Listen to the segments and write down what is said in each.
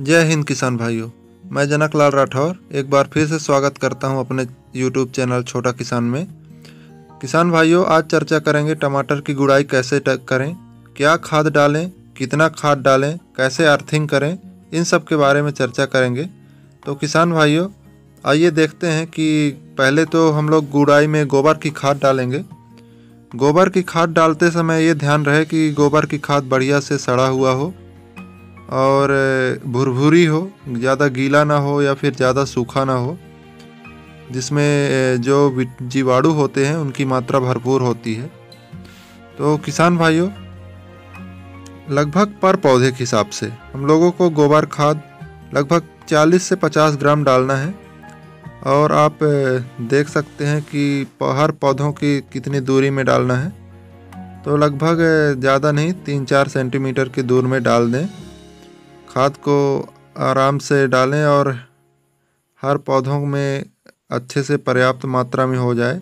जय हिंद किसान भाइयों। मैं जनक लाल राठौर एक बार फिर से स्वागत करता हूं अपने YouTube चैनल छोटा किसान में। किसान भाइयों, आज चर्चा करेंगे टमाटर की गुड़ाई कैसे करें, क्या खाद डालें, कितना खाद डालें, कैसे अर्थिंग करें, इन सब के बारे में चर्चा करेंगे। तो किसान भाइयों, आइए देखते हैं कि पहले तो हम लोग गुड़ाई में गोबर की खाद डालेंगे। गोबर की खाद डालते समय ये ध्यान रहे कि गोबर की खाद बढ़िया से सड़ा हुआ हो और भुरभुरी हो, ज़्यादा गीला ना हो या फिर ज़्यादा सूखा ना हो, जिसमें जो जीवाणु होते हैं उनकी मात्रा भरपूर होती है। तो किसान भाइयों, लगभग पर पौधे के हिसाब से हम लोगों को गोबर खाद लगभग 40 से 50 ग्राम डालना है। और आप देख सकते हैं कि हर पौधों की कितनी दूरी में डालना है। तो लगभग ज़्यादा नहीं, 3-4 सेंटीमीटर की दूर में डाल दें। खाद को आराम से डालें और हर पौधों में अच्छे से पर्याप्त मात्रा में हो जाए।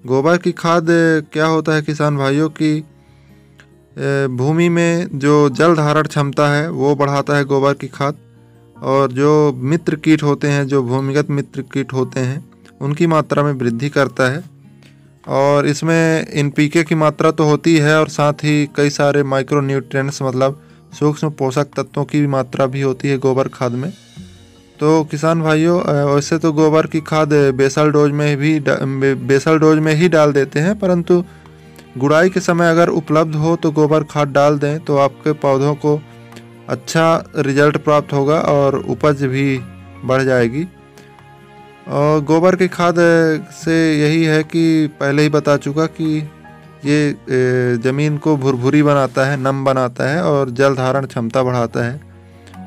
गोबर की खाद क्या होता है किसान भाइयों की भूमि में जो जल धारण क्षमता है वो बढ़ाता है गोबर की खाद, और जो मित्र कीट होते हैं, जो भूमिगत मित्र कीट होते हैं, उनकी मात्रा में वृद्धि करता है। और इसमें NPK की मात्रा तो होती है और साथ ही कई सारे माइक्रो न्यूट्रिएंट्स मतलब सूक्ष्म पोषक तत्वों की मात्रा भी होती है गोबर खाद में। तो किसान भाइयों, वैसे तो गोबर की खाद बेसल डोज में ही डाल देते हैं, परंतु गुड़ाई के समय अगर उपलब्ध हो तो गोबर खाद डाल दें तो आपके पौधों को अच्छा रिजल्ट प्राप्त होगा और उपज भी बढ़ जाएगी। और गोबर की खाद से यही है कि पहले ही बता चुका कि ये ज़मीन को भुरभुरी बनाता है, नम बनाता है और जल धारण क्षमता बढ़ाता है।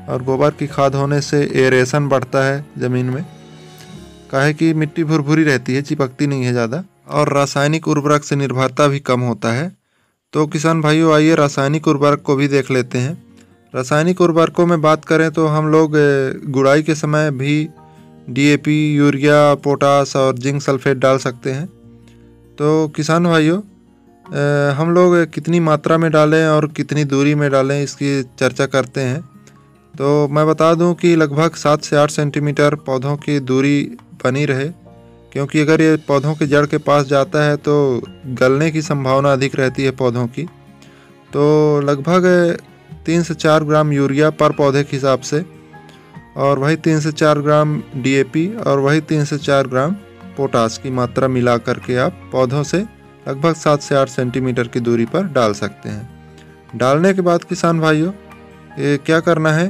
और गोबर की खाद होने से एरेशन बढ़ता है ज़मीन में, काहे कि मिट्टी भुरभुरी रहती है, चिपकती नहीं है ज़्यादा। और रासायनिक उर्वरक से निर्भरता भी कम होता है। तो किसान भाइयों, आइए रासायनिक उर्वरक को भी देख लेते हैं। रासायनिक उर्वरकों में बात करें तो हम लोग गुड़ाई के समय भी DAP, यूरिया, पोटास और जिंक सल्फेट डाल सकते हैं। तो किसान भाइयों, हम लोग कितनी मात्रा में डालें और कितनी दूरी में डालें, इसकी चर्चा करते हैं। तो मैं बता दूं कि लगभग 7 से 8 सेंटीमीटर पौधों की दूरी बनी रहे, क्योंकि अगर ये पौधों के जड़ के पास जाता है तो गलने की संभावना अधिक रहती है पौधों की। तो लगभग 3 से 4 ग्राम यूरिया पर पौधे के हिसाब से, और वही 3 से 4 ग्राम DAP और वही 3 से 4 ग्राम पोटास की मात्रा मिला करके आप पौधों से लगभग 7 से 8 सेंटीमीटर की दूरी पर डाल सकते हैं। डालने के बाद किसान भाइयों, ये क्या करना है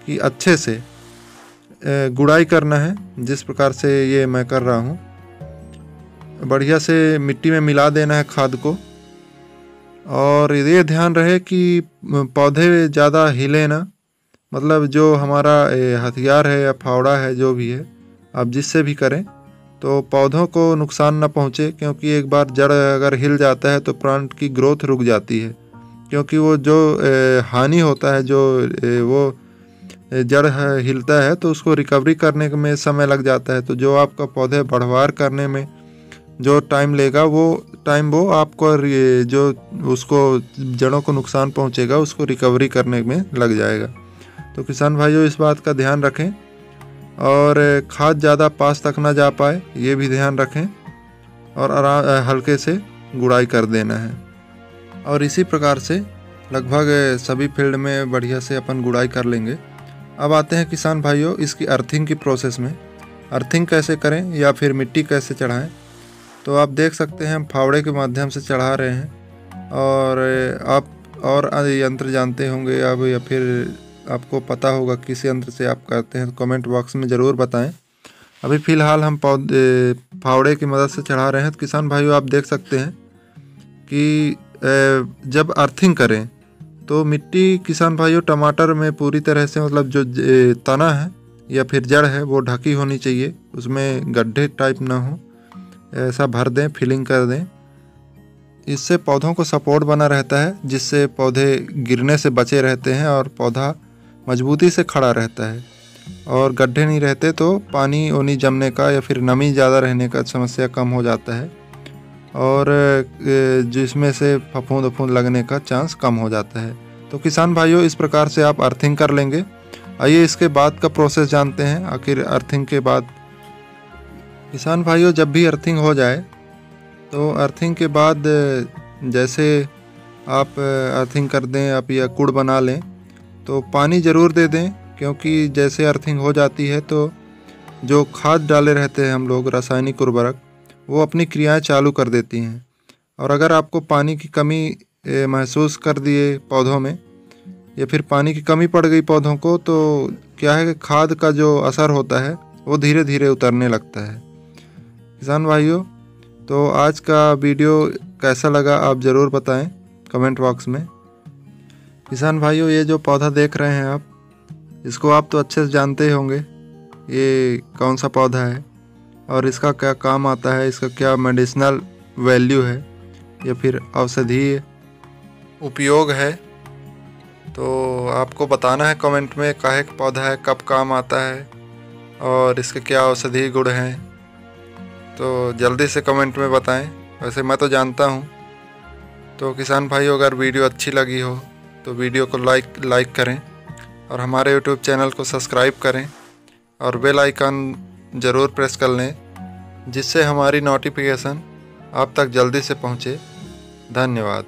कि अच्छे से गुड़ाई करना है, जिस प्रकार से ये मैं कर रहा हूँ। बढ़िया से मिट्टी में मिला देना है खाद को, और ये ध्यान रहे कि पौधे ज़्यादा हिले ना, मतलब जो हमारा हथियार है या फावड़ा है, जो भी है, आप जिससे भी करें तो पौधों को नुकसान ना पहुँचे, क्योंकि एक बार जड़ अगर हिल जाता है तो प्लांट की ग्रोथ रुक जाती है। क्योंकि वो जो हानि होता है, जो वो जड़ हिलता है तो उसको रिकवरी करने में समय लग जाता है। तो जो आपका पौधे बढ़वार करने में जो टाइम लेगा, वो टाइम वो आपको जो उसको जड़ों को नुकसान पहुंचेगा उसको रिकवरी करने में लग जाएगा। तो किसान भाइयों, इस बात का ध्यान रखें, और खाद ज़्यादा पास तक ना जा पाए ये भी ध्यान रखें, और हल्के से गुड़ाई कर देना है। और इसी प्रकार से लगभग सभी फील्ड में बढ़िया से अपन गुड़ाई कर लेंगे। अब आते हैं किसान भाइयों इसकी अर्थिंग की प्रोसेस में। अर्थिंग कैसे करें या फिर मिट्टी कैसे चढ़ाएं। तो आप देख सकते हैं हम फावड़े के माध्यम से चढ़ा रहे हैं, और आप और यंत्र जानते होंगे अब, या फिर आपको पता होगा किस यंत्र से आप करते हैं, तो कमेंट बॉक्स में ज़रूर बताएं। अभी फ़िलहाल हम फावड़े की मदद से चढ़ा रहे हैं। तो किसान भाइयों, आप देख सकते हैं कि जब अर्थिंग करें तो मिट्टी किसान भाइयों टमाटर में पूरी तरह से, मतलब जो तना है या फिर जड़ है वो ढकी होनी चाहिए, उसमें गड्ढे टाइप ना हो, ऐसा भर दें, फिलिंग कर दें। इससे पौधों को सपोर्ट बना रहता है, जिससे पौधे गिरने से बचे रहते हैं और पौधा मजबूती से खड़ा रहता है। और गड्ढे नहीं रहते तो पानी ओनी जमने का या फिर नमी ज़्यादा रहने का समस्या कम हो जाता है, और जिसमें से फफूंद लगने का चांस कम हो जाता है। तो किसान भाइयों, इस प्रकार से आप अर्थिंग कर लेंगे। आइए इसके बाद का प्रोसेस जानते हैं। आखिर अर्थिंग के बाद किसान भाइयों, जब भी अर्थिंग हो जाए तो अर्थिंग के बाद जैसे आप अर्थिंग कर दें आप या कुड़ बना लें तो पानी ज़रूर दे दें, क्योंकि जैसे अर्थिंग हो जाती है तो जो खाद डाले रहते हैं हम लोग रासायनिक उर्वरक, वो अपनी क्रियाएं चालू कर देती हैं। और अगर आपको पानी की कमी महसूस कर दिए पौधों में, या फिर पानी की कमी पड़ गई पौधों को, तो क्या है कि खाद का जो असर होता है वो धीरे धीरे उतरने लगता है। किसान भाइयों, तो आज का वीडियो कैसा लगा आप ज़रूर बताएं कमेंट बॉक्स में। किसान भाइयों, ये जो पौधा देख रहे हैं आप, इसको आप तो अच्छे से जानते ही होंगे ये कौन सा पौधा है और इसका क्या काम आता है, इसका क्या मेडिसिनल वैल्यू है या फिर औषधीय उपयोग है। तो आपको बताना है कमेंट में काहे का पौधा है, कब काम आता है और इसके क्या औषधीय गुण हैं। तो जल्दी से कमेंट में बताएं। वैसे मैं तो जानता हूं। तो किसान भाइयों, अगर वीडियो अच्छी लगी हो तो वीडियो को लाइक करें और हमारे यूट्यूब चैनल को सब्सक्राइब करें और बेल आइकन ज़रूर प्रेस कर लें, जिससे हमारी नोटिफिकेशन आप तक जल्दी से पहुंचे। धन्यवाद।